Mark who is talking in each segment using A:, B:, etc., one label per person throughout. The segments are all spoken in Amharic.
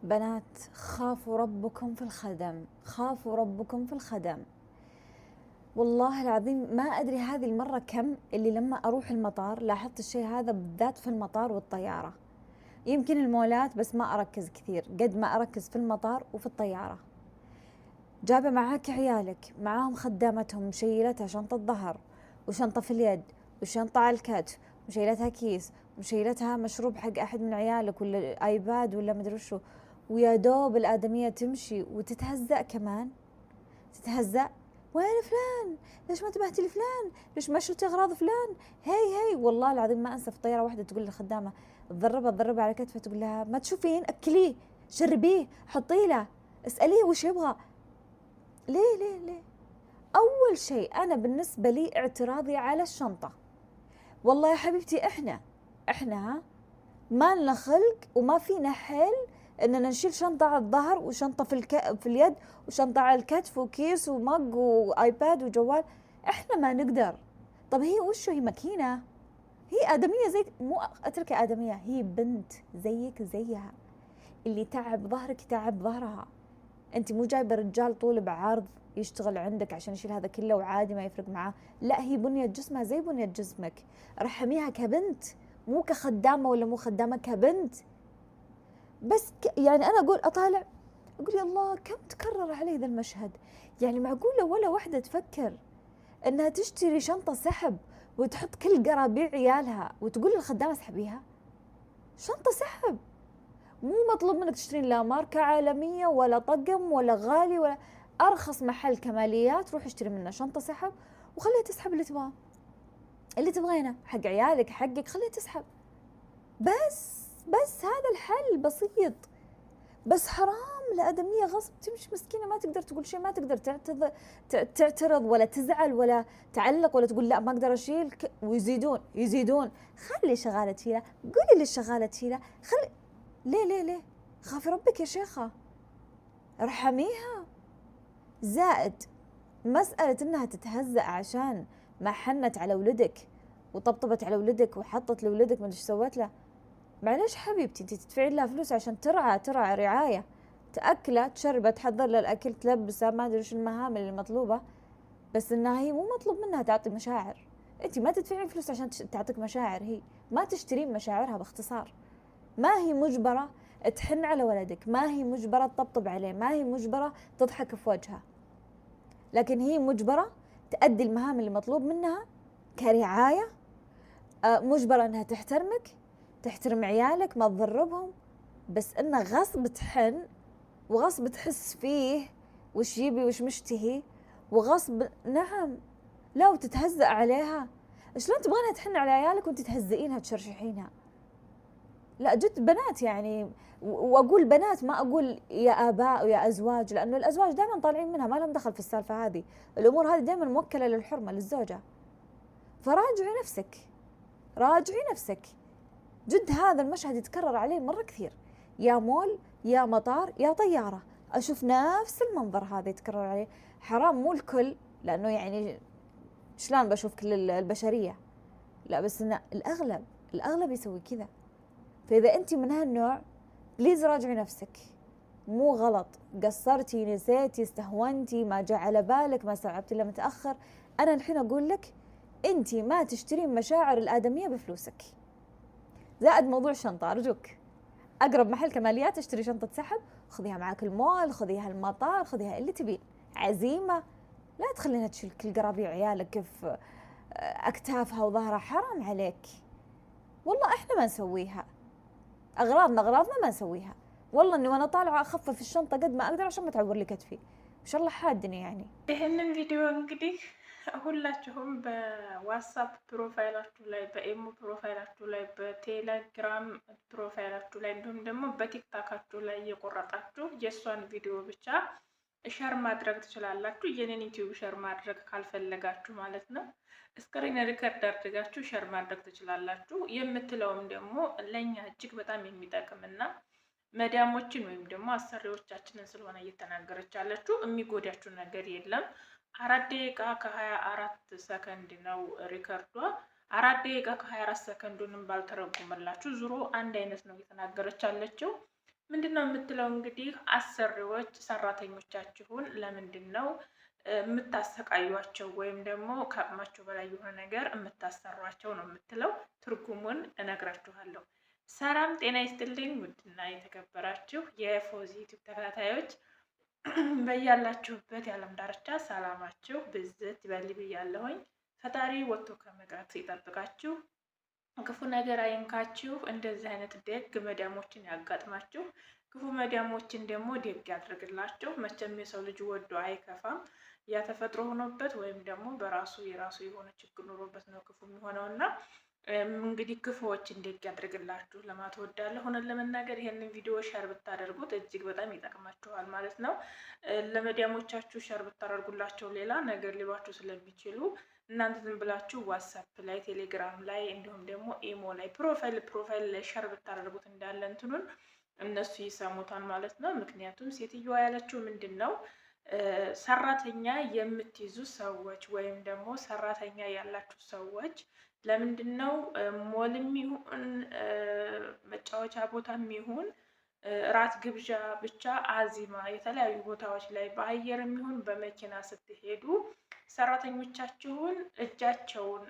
A: بنات خافوا ربكم في الخدم، خافوا ربكم في الخدم. والله العظيم ما أدري هذه المرة كم اللي لما أروح المطار لاحظت الشيء هذا بالذات في المطار والطيارة. يمكن المولات بس ما أركز كثير قد ما أركز في المطار وفي الطيارة. جابة معاك عيالك، معاهم خدامتهم مشيلتها شنطة ظهر وشنطة في اليد وشنطة على الكتف ومشيلتها كيس ومشيلتها مشروب حق أحد من عيالك ولا آيباد ولا مدري وشو، ويا دوب الآدمية تمشي وتتهزأ كمان. تتهزأ، وين فلان؟ ليش ما انتبهتي لفلان؟ ليش ما شلتي أغراض فلان؟ هي والله العظيم ما أنسى في طيارة واحدة تقول للخدامة تضربها على كتفها تقول لها ما تشوفين أكليه شربيه حطيه له اسأليه وش يبغى. ليه؟ أول شيء أنا بالنسبة لي اعتراضي على الشنطة. والله يا حبيبتي إحنا ما لنا خلق وما فينا حيل إننا نشيل شنطة على الظهر وشنطة في اليد وشنطة على الكتف وكيس ومج وآيباد وجوال. إحنا ما نقدر. طب هي وشو؟ هي ماكينة؟ هي آدمية زي مو أترك آدمية، هي بنت زيك زيها، اللي تعب ظهرك تعب ظهرها. انت مو جايبه رجال طول بعرض يشتغل عندك عشان يشيل هذا كله وعادي ما يفرق معاه. لا، هي بنية جسمها زي بنية جسمك، رحميها كبنت، مو كخدامة ولا مو خدامة، كبنت. بس يعني أنا أقول أطالع أقول يا الله كم تكرر علي ذا المشهد. يعني معقولة ولا واحدة تفكر أنها تشتري شنطة سحب وتحط كل قرابيع عيالها وتقول للخدامة اسحبيها؟ شنطة سحب، مو مطلوب منك تشترين لا ماركة عالمية ولا طقم ولا غالي ولا أرخص محل كماليات. روح اشتري منه شنطة سحب وخليها تسحب اللي تبغاه، اللي تبغينه حق عيالك حقك خليها تسحب. بس هذا الحل بسيط. بس حرام الآدمية غصب تمشي مسكينة، ما تقدر تقول شيء، ما تقدر تعترض ولا تزعل ولا تعلق ولا تقول لا ما أقدر أشيل ويزيدون. خلي شغالة تشيله، قولي للشغالة تشيله، خلي. ليه خافي ربك يا شيخة، ارحميها. زائد مسألة انها تتهزأ عشان ما حنت على ولدك وطبطبت على ولدك وحطت لولدك ما ادري ايش سوت له. معليش حبيبتي، انت تدفعين لها فلوس عشان ترعى رعاية، تأكله تشربه تحضر له الأكل تلبسه ما ادري ايش المهام اللي مطلوبة. بس انها هي مو مطلوب منها تعطي مشاعر. انت ما تدفعين فلوس عشان تعطيك مشاعر، هي ما تشترين مشاعرها. باختصار ما هي مجبرة تحن على ولدك، ما هي مجبرة تطبطب عليه، ما هي مجبرة تضحك في وجهه، لكن هي مجبرة تأدي المهام اللي مطلوب منها كرعاية. مجبرة انها تحترمك، تحترم عيالك، ما تضربهم. بس انه غصب تحن وغصب تحس فيه وش يبي وش مشتهي وغصب. نعم، لا وتتهزأ عليها. شلون تبغينها تحن على عيالك وانت تهزئينها تشرشحينها؟ لا جد بنات يعني، واقول بنات ما اقول يا اباء ويا ازواج، لانه الازواج دائما طالعين منها ما لهم دخل في السالفه هذه. الامور هذه دائما موكله للحرمه للزوجه. راجعي نفسك. جد هذا المشهد يتكرر علي مره كثير، يا مول يا مطار يا طياره اشوف نفس المنظر هذا يتكرر علي. حرام مو الكل، لانه يعني شلون بشوف كل البشريه؟ لا بس إن الاغلب يسوي كذا. فاذا انت من هالنوع بليز راجعي نفسك. مو غلط، قصرتي نسيتي استهونتي ما جاء على بالك ما استوعبتي الا متاخر. انا الحين اقول لك انت ما تشترين مشاعر الادميه بفلوسك. زائد موضوع الشنطه، ارجوك اقرب محل كماليات اشتري شنطه سحب، خذيها معاك المول، خذيها المطار، خذيها اللي تبين. عزيمه، لا تخلينها تشيل كل قرابيع عيالك في اكتافها وظهرها. حرام عليك، والله احنا ما نسويها، اغراضنا ما نسويها. والله اني وانا طالعه اخفف الشنطه قد ما اقدر عشان ما تعور لي كتفي. ان شاء الله حادني يعني.
B: ይህንን ቪዲዮ እንግዲህ ሁላችሁም በዋትስአፕ ፕሮፋይላችሁ ላይ፣ በኢሞ ፕሮፋይላችሁ ላይ፣ በቴሌግራም ፕሮፋይላችሁ ላይ እንዲሁም ደግሞ በቲክታካችሁ ላይ እየቆረጣችሁ የእሷን ቪዲዮ ብቻ ሸር ማድረግ ትችላላችሁ። የኔን ዩቲዩብ ሸር ማድረግ ካልፈለጋችሁ ማለት ነው ስክሪን ሪከርድ አድርጋችሁ ሸር ማድረግ ትችላላችሁ። የምትለውም ደግሞ ለእኛ እጅግ በጣም የሚጠቅምና መዳሞችን ወይም ደግሞ አሰሪዎቻችንን ስለሆነ እየተናገረች ያለችው የሚጎዳችሁ ነገር የለም። 4 ደቂቃ ከ24 ሰከንድ ነው ሪከርዷ። 4 ደቂቃ ከ24 ሰከንዱንም ባልተረጉምላችሁ ዙሮ አንድ አይነት ነው እየተናገረች ያለችው። ምንድነው የምትለው እንግዲህ አሰሪዎች ሰራተኞቻችሁን ለምንድን ነው የምታሰቃዩቸው ወይም ደግሞ ከአቅማቸው በላይ የሆነ ነገር የምታሰሯቸው ነው የምትለው። ትርጉሙን እነግራችኋለሁ። ሰላም ጤና ይስጥልኝ ውድና የተከበራችሁ የፎዚ ዩቲዩብ ተከታታዮች በያላችሁበት የዓለም ዳርቻ ሰላማችሁ ብዝት ይበል ብያለሁኝ። ፈጣሪ ወጥቶ ከመቅረት ይጠብቃችሁ፣ ክፉ ነገር አይንካችሁ። እንደዚህ አይነት ደግ መዳሞችን ያጋጥማችሁ፣ ክፉ መዳሞችን ደግሞ ደግ ያድርግላችሁ። መቼም የሰው ልጅ ወዶ አይከፋም። ያ ተፈጥሮ ሆኖበት ወይም ደግሞ በራሱ የራሱ የሆነ ችግር ኖሮበት ነው ክፉ የሚሆነው እና እንግዲህ ክፉዎችን ደግ ያድርግላችሁ ለማለት እወዳለሁ። ሆነን ለመናገር ይሄንን ቪዲዮ ሸር ብታደርጉት እጅግ በጣም ይጠቅማችኋል ማለት ነው። ለመዳሞቻችሁ ሸር ብታደርጉላቸው ሌላ ነገር ሊሏችሁ ስለሚችሉ እናንተ ዝም ብላችሁ ዋትሳፕ ላይ፣ ቴሌግራም ላይ እንዲሁም ደግሞ ኢሞ ላይ ፕሮፋይል ላይ ሸር ብታደርጉት እንዳለ እንትኑን እነሱ ይሰሙታል ማለት ነው። ምክንያቱም ሴትዮዋ ያለችው ምንድን ነው ሰራተኛ የምትይዙ ሰዎች ወይም ደግሞ ሰራተኛ ያላችሁ ሰዎች ለምንድን ነው ሞልም ይሁን መጫወቻ ቦታም ይሁን ራት ግብዣ ብቻ አዚማ የተለያዩ ቦታዎች ላይ በአየርም ይሁን በመኪና ስትሄዱ ሰራተኞቻችሁን እጃቸውን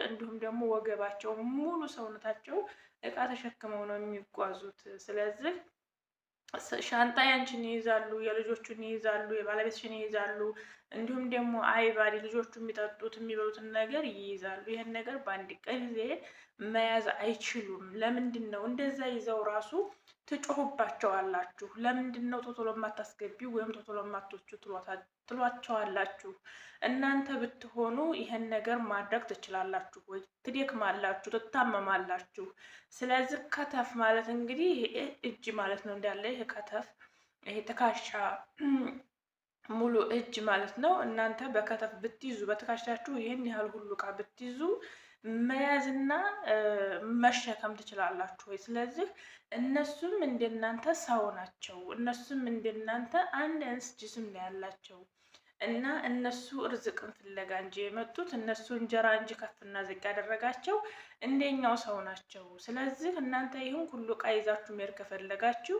B: እንዲሁም ደግሞ ወገባቸውን ሙሉ ሰውነታቸው እቃ ተሸክመው ነው የሚጓዙት። ስለዚህ ሻንጣ ያንቺን ይይዛሉ፣ የልጆቹን ይይዛሉ፣ የባለቤትሽን ይይዛሉ። እንዲሁም ደግሞ አይባዲ ልጆቹ የሚጠጡት የሚበሉትን ነገር ይይዛሉ። ይህን ነገር በአንድ ጊዜ መያዝ አይችሉም። ለምንድን ነው እንደዛ ይዘው ራሱ ትጮሁባቸዋላችሁ? ለምንድን ነው ቶቶሎ የማታስገቢው ወይም ቶቶሎ የማትወቹ ትሏቸዋላችሁ? እናንተ ብትሆኑ ይህን ነገር ማድረግ ትችላላችሁ ወይ? ትደክማላችሁ፣ ትታመማላችሁ። ስለዚህ ከተፍ ማለት እንግዲህ እጅ ማለት ነው እንዳለ ይሄ ከተፍ ይሄ ትከሻ ሙሉ እጅ ማለት ነው። እናንተ በከተፍ ብትይዙ በትከሻችሁ ይህን ያህል ሁሉ እቃ ብትይዙ መያዝና መሸከም ትችላላችሁ ወይ? ስለዚህ እነሱም እንደናንተ ሰው ናቸው። እነሱም እንደናንተ አንድ አይነት ጅስም ነው ያላቸው እና እነሱ እርዝቅን ፍለጋ እንጂ የመጡት እነሱ እንጀራ እንጂ ከፍና ዝቅ ያደረጋቸው እንደኛው ሰው ናቸው። ስለዚህ እናንተ ይህን ሁሉ እቃ ይዛችሁ መሄድ ከፈለጋችሁ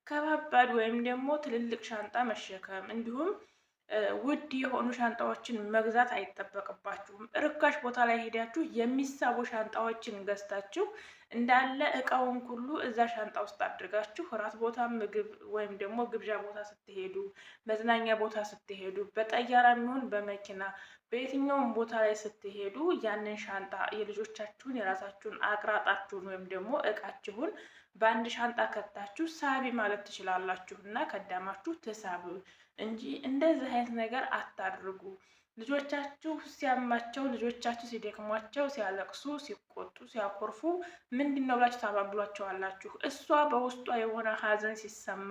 B: ከባባድ ወይም ደግሞ ትልልቅ ሻንጣ መሸከም እንዲሁም ውድ የሆኑ ሻንጣዎችን መግዛት አይጠበቅባችሁም። ርካሽ ቦታ ላይ ሄዳችሁ የሚሳቡ ሻንጣዎችን ገዝታችሁ እንዳለ እቃውን ሁሉ እዛ ሻንጣ ውስጥ አድርጋችሁ እራት ቦታ፣ ምግብ ወይም ደግሞ ግብዣ ቦታ ስትሄዱ፣ መዝናኛ ቦታ ስትሄዱ፣ በጠያራ የሚሆን በመኪና በየትኛውም ቦታ ላይ ስትሄዱ ያንን ሻንጣ የልጆቻችሁን የራሳችሁን አቅራጣችሁን ወይም ደግሞ እቃችሁን በአንድ ሻንጣ ከታችሁ ሳቢ ማለት ትችላላችሁ እና ከዳማችሁ ተሳቡ እንጂ እንደዚህ አይነት ነገር አታድርጉ። ልጆቻችሁ ሲያማቸው፣ ልጆቻችሁ ሲደክሟቸው፣ ሲያለቅሱ፣ ሲቆጡ፣ ሲያኮርፉ ምንድን ነው ብላችሁ ታባብሏቸዋላችሁ። እሷ በውስጧ የሆነ ሀዘን ሲሰማ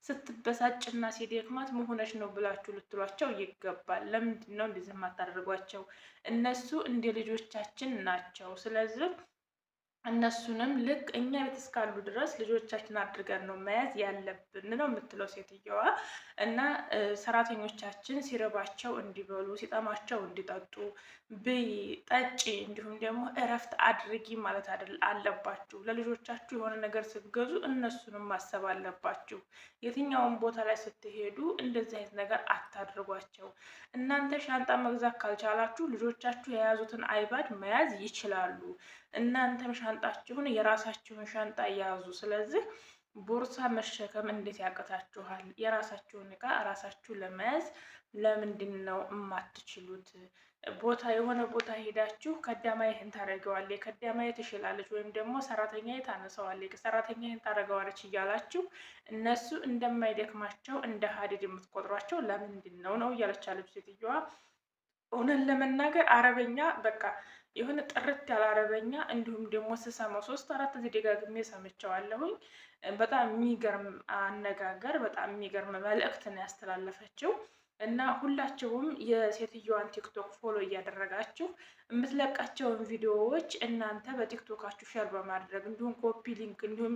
B: ስትበሳጭና ሲደክማት መሆነች ነው ብላችሁ ልትሏቸው ይገባል። ለምንድን ነው እንደዚህ የማታደርጓቸው? እነሱ እንደ ልጆቻችን ናቸው። ስለዚህ እነሱንም ልክ እኛ ቤት እስካሉ ድረስ ልጆቻችን አድርገን ነው መያዝ ያለብን ነው የምትለው ሴትየዋ። እና ሰራተኞቻችን ሲረባቸው እንዲበሉ፣ ሲጠማቸው እንዲጠጡ፣ ብይ ጠጪ፣ እንዲሁም ደግሞ እረፍት አድርጊ ማለት አለባችሁ። ለልጆቻችሁ የሆነ ነገር ስትገዙ እነሱንም ማሰብ አለባችሁ። የትኛውን ቦታ ላይ ስትሄዱ እንደዚህ አይነት ነገር አታድርጓቸው። እናንተ ሻንጣ መግዛት ካልቻላችሁ ልጆቻችሁ የያዙትን አይባድ መያዝ ይችላሉ። እናንተም ሻንጣችሁን የራሳችሁን ሻንጣ እያያዙ። ስለዚህ ቦርሳ መሸከም እንዴት ያቅታችኋል? የራሳችሁን እቃ ራሳችሁ ለመያዝ ለምንድን ነው የማትችሉት? ቦታ የሆነ ቦታ ሄዳችሁ ከዳማ ይህን ታደርገዋለች፣ ከዳማ ትሽላለች፣ ወይም ደግሞ ሰራተኛ ታነሳዋለች፣ ሰራተኛ ይህን ታደርገዋለች እያላችሁ እነሱ እንደማይደክማቸው እንደ ሀዲድ የምትቆጥሯቸው ለምንድን ነው እያለች ያለች ሴትዮዋ። እውነት ለመናገር አረበኛ በቃ የሆነ ጥርት ያለ አረበኛ እንዲሁም ደግሞ ስሰማው 3-4 ጊዜ ደጋግሜ ሰምቼዋለሁኝ። በጣም የሚገርም አነጋገር፣ በጣም የሚገርም መልእክት ነው ያስተላለፈችው እና ሁላችሁም የሴትዮዋን ቲክቶክ ፎሎ እያደረጋችሁ የምትለቃቸውን ቪዲዮዎች እናንተ በቲክቶካችሁ ሼር በማድረግ እንዲሁም ኮፒ ሊንክ እንዲሁም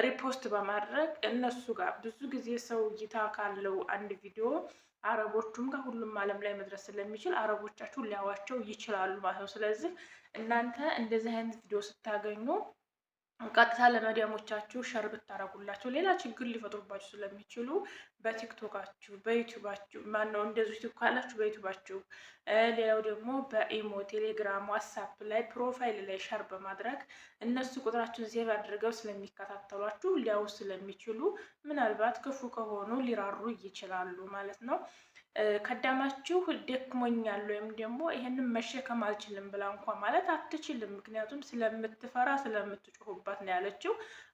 B: ሪፖስት በማድረግ እነሱ ጋር ብዙ ጊዜ ሰው እይታ ካለው አንድ ቪዲዮ አረቦቹም ጋር ሁሉም ዓለም ላይ መድረስ ስለሚችል አረቦቻችሁ ሊያዋቸው ይችላሉ ማለት ነው። ስለዚህ እናንተ እንደዚህ አይነት ቪዲዮ ስታገኙ ቀጥታ ለመዲያሞቻችሁ ሸር ብታረጉላቸው ሌላ ችግር ሊፈጥሩባችሁ ስለሚችሉ በቲክቶካችሁ፣ በዩቲዩባችሁ ማነው እንደዚሁ ዩቲዩብ ካላችሁ በዩቲዩባችሁ፣ ሌላው ደግሞ በኢሞ፣ ቴሌግራም፣ ዋትሳፕ ላይ ፕሮፋይል ላይ ሸር በማድረግ እነሱ ቁጥራችሁን ሴቭ አድርገው ስለሚከታተሏችሁ ሊያው ስለሚችሉ ምናልባት ክፉ ከሆኑ ሊራሩ ይችላሉ ማለት ነው። ከዳማችሁ ደክሞኛል ወይም ደግሞ ይሄንን መሸከም አልችልም ብላ እንኳ ማለት አትችልም። ምክንያቱም ስለምትፈራ ስለምትጮሁባት ነው ያለችው።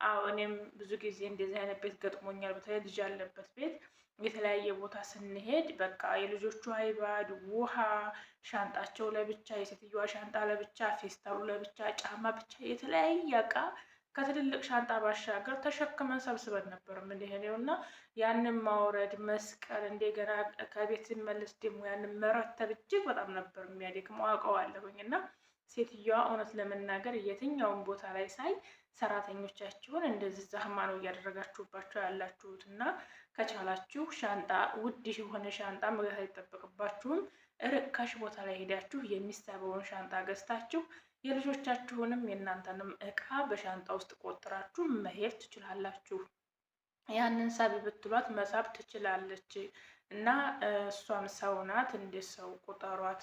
B: አዎ እኔም ብዙ ጊዜ እንደዚህ አይነት ቤት ገጥሞኛል። በተለይ ልጅ ያለበት ቤት የተለያየ ቦታ ስንሄድ በቃ የልጆቹ አይባድ ውሃ፣ ሻንጣቸው ለብቻ፣ የሴትዮዋ ሻንጣ ለብቻ፣ ፌስታሉ ለብቻ፣ ጫማ ብቻ የተለያየ እቃ ከትልልቅ ሻንጣ ባሻገር ተሸክመን ሰብስበን ነበር የምንሄደው እና ያንን ማውረድ መስቀል፣ እንደገና ከቤት ሲመለስ ደግሞ ያንን መረተብ እጅግ በጣም ነበር የሚያደክመው አውቀዋለሁኝ። እና ሴትዮዋ እውነት ለመናገር የትኛውን ቦታ ላይ ሳይ ሰራተኞቻችሁን እንደዚህ ዛህማ ነው እያደረጋችሁባቸው ያላችሁት እና ከቻላችሁ ሻንጣ ውድ የሆነ ሻንጣ መግዛት አይጠበቅባችሁም። ርካሽ ቦታ ላይ ሄዳችሁ የሚሳበውን ሻንጣ ገዝታችሁ የልጆቻችሁንም የእናንተንም እቃ በሻንጣ ውስጥ ቆጥራችሁ መሄድ ትችላላችሁ። ያንን ሳቢ ብትሏት መሳብ ትችላለች እና እሷም ሰው ናት፣ እንደ ሰው ቁጠሯት።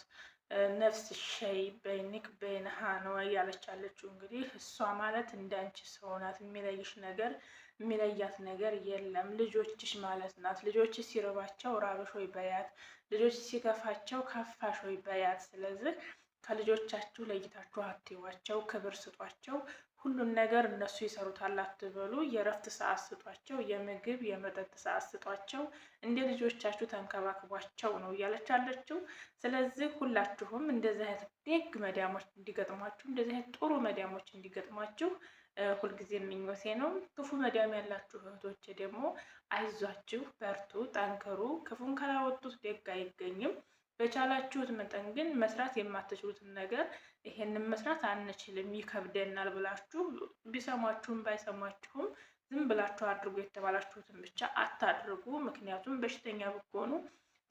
B: ነፍስ ሸይ በይንክ በይንሃ ነው እያለች ያለችው። እንግዲህ እሷ ማለት እንዳንቺ ሰው ናት። የሚለይሽ ነገር የሚለያት ነገር የለም። ልጆችሽ ማለት ናት። ልጆች ሲርባቸው ራብሽ ወይ በያት፣ ልጆች ሲከፋቸው ከፋሽ ወይ በያት። ስለዚህ ከልጆቻችሁ ለይታችሁ አትዋቸው፣ ክብር ስጧቸው። ሁሉን ነገር እነሱ ይሰሩታል አትበሉ። የእረፍት ሰዓት ስጧቸው፣ የምግብ የመጠጥ ሰዓት ስጧቸው፣ እንደ ልጆቻችሁ ተንከባክቧቸው ነው እያለች አለችው። ስለዚህ ሁላችሁም እንደዚህ አይነት ደግ መዳሞች እንዲገጥሟችሁ፣ እንደዚህ አይነት ጥሩ መዳሞች እንዲገጥሟችሁ ሁልጊዜ ምኞቴ ነው። ክፉ መዳም ያላችሁ እህቶች ደግሞ አይዟችሁ፣ በርቱ፣ ጠንክሩ። ክፉን ካላወጡት ደግ አይገኝም። በቻላችሁት መጠን ግን መስራት የማትችሉትን ነገር ይሄንን መስራት አንችልም ይከብደናል ብላችሁ ቢሰሟችሁም ባይሰሟችሁም ዝም ብላችሁ አድርጉ የተባላችሁትን ብቻ አታድርጉ። ምክንያቱም በሽተኛ ብትሆኑ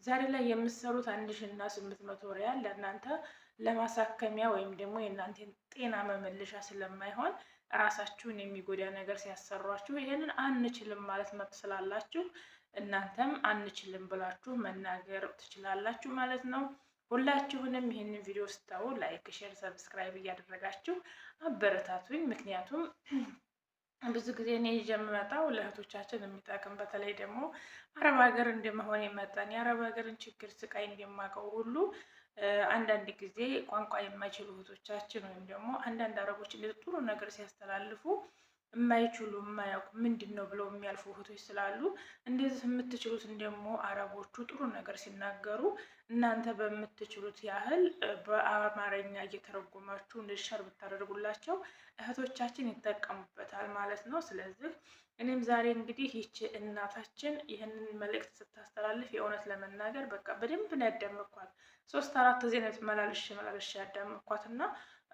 B: ዛሬ ላይ የምትሰሩት 1800 ሪያል ለእናንተ ለማሳከሚያ ወይም ደግሞ የእናንተን ጤና መመለሻ ስለማይሆን ራሳችሁን የሚጎዳ ነገር ሲያሰሯችሁ ይሄንን አንችልም ማለት መብት ስላላችሁ እናንተም አንችልም ብላችሁ መናገር ትችላላችሁ ማለት ነው። ሁላችሁንም ይህንን ቪዲዮ ስታዩ ላይክ፣ ሼር፣ ሰብስክራይብ እያደረጋችሁ አበረታቱኝ። ምክንያቱም ብዙ ጊዜ እኔ ይዤ የምመጣው ለእህቶቻችን የሚጠቅም በተለይ ደግሞ አረብ ሀገር እንደመሆን መጠን የአረብ ሀገርን ችግር ስቃይ እንደማውቀው ሁሉ አንዳንድ ጊዜ ቋንቋ የማይችሉ እህቶቻችን ወይም ደግሞ አንዳንድ አረቦች እንደዚህ ጥሩ ነገር ሲያስተላልፉ የማይችሉ የማያውቁ ምንድን ነው ብለው የሚያልፉ እህቶች ስላሉ እንደዚህ የምትችሉትን ደግሞ አረቦቹ ጥሩ ነገር ሲናገሩ እናንተ በምትችሉት ያህል በአማርኛ እየተረጎማችሁ እንዲሻር ብታደርጉላቸው እህቶቻችን ይጠቀሙበታል ማለት ነው። ስለዚህ እኔም ዛሬ እንግዲህ ይቺ እናታችን ይህንን መልእክት ስታስተላልፍ የእውነት ለመናገር በቃ በደንብ ነው ያዳመኳት። 3-4 ጊዜ ነው መላልሽ ያዳመኳት እና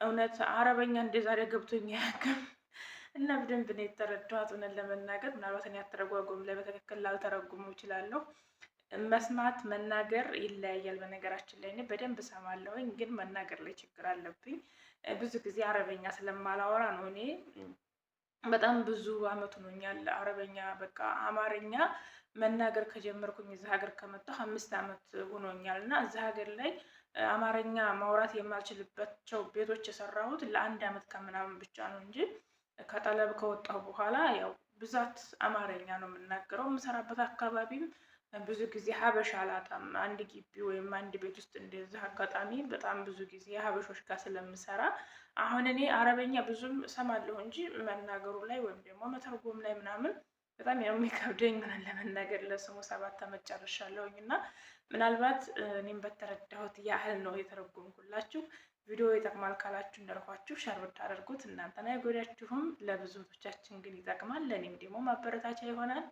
B: እውነት አረበኛ እንደዛሬ ገብቶኝ አያውቅም እና በደንብ ነው የተረዳኋት። እውነት ለመናገር ምናልባት እኔ አተረጓጎም ላይ በትክክል ላልተረጉመው እችላለሁ። መስማት መናገር ይለያያል። በነገራችን ላይ እኔ በደንብ እሰማለሁኝ፣ ግን መናገር ላይ ችግር አለብኝ። ብዙ ጊዜ አረበኛ ስለማላወራ ነው። እኔ በጣም ብዙ አመት ሆኖኛል አረበኛ በቃ አማርኛ መናገር ከጀመርኩኝ እዚህ ሀገር ከመጣሁ 5 አመት ሆኖኛል እና እዚህ ሀገር ላይ አማርኛ ማውራት የማልችልባቸው ቤቶች የሰራሁት ለ1 አመት ከምናምን ብቻ ነው እንጂ ከጠለብ ከወጣሁ በኋላ ያው ብዛት አማርኛ ነው የምናገረው። የምሰራበት አካባቢም ብዙ ጊዜ ሀበሻ አላጣም። አንድ ግቢ ወይም አንድ ቤት ውስጥ እንደዚህ አጋጣሚ በጣም ብዙ ጊዜ ሀበሾች ጋር ስለምሰራ አሁን እኔ አረበኛ ብዙም እሰማለሁ እንጂ መናገሩ ላይ ወይም ደግሞ መተርጎም ላይ ምናምን በጣም ያው የሚከብደኝ ምን ለመናገር ለስሙ 7 አመት ጨርሻለሁኝ እና ምናልባት እኔም በተረዳሁት ያህል ነው የተረጎምኩላችሁ። ቪዲዮ ይጠቅማል ካላችሁ እንዳልኳችሁ ሸር ብታደርጉት እናንተን አይጎዳችሁም። ለብዙዎቻችን ግን ይጠቅማል፣ ለእኔም ደግሞ ማበረታቻ ይሆናል።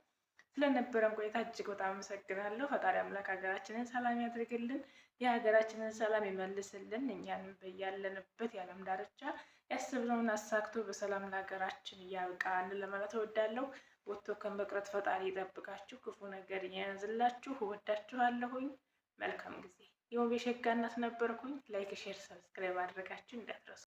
B: ስለነበረን ቆይታ እጅግ በጣም አመሰግናለሁ። ፈጣሪ አምላክ ሀገራችንን ሰላም ያድርግልን፣ የሀገራችንን ሰላም ይመልስልን። እኛንም በያለንበት የዓለም ዳርቻ ያሰብነውን አሳክቶ በሰላም ለሀገራችን እያብቃን ለማለት እወዳለሁ። ወጥቶ ከመቅረት ፈጣሪ ይጠብቃችሁ፣ ክፉ ነገር የያዝላችሁ። እወዳችኋለሁኝ። መልካም ጊዜ። የውቤ ሸጋ እናት ነበርኩኝ። ላይክ፣ ሼር፣ ሰብስክራይብ አድርጋችሁ እንዳትረሱ።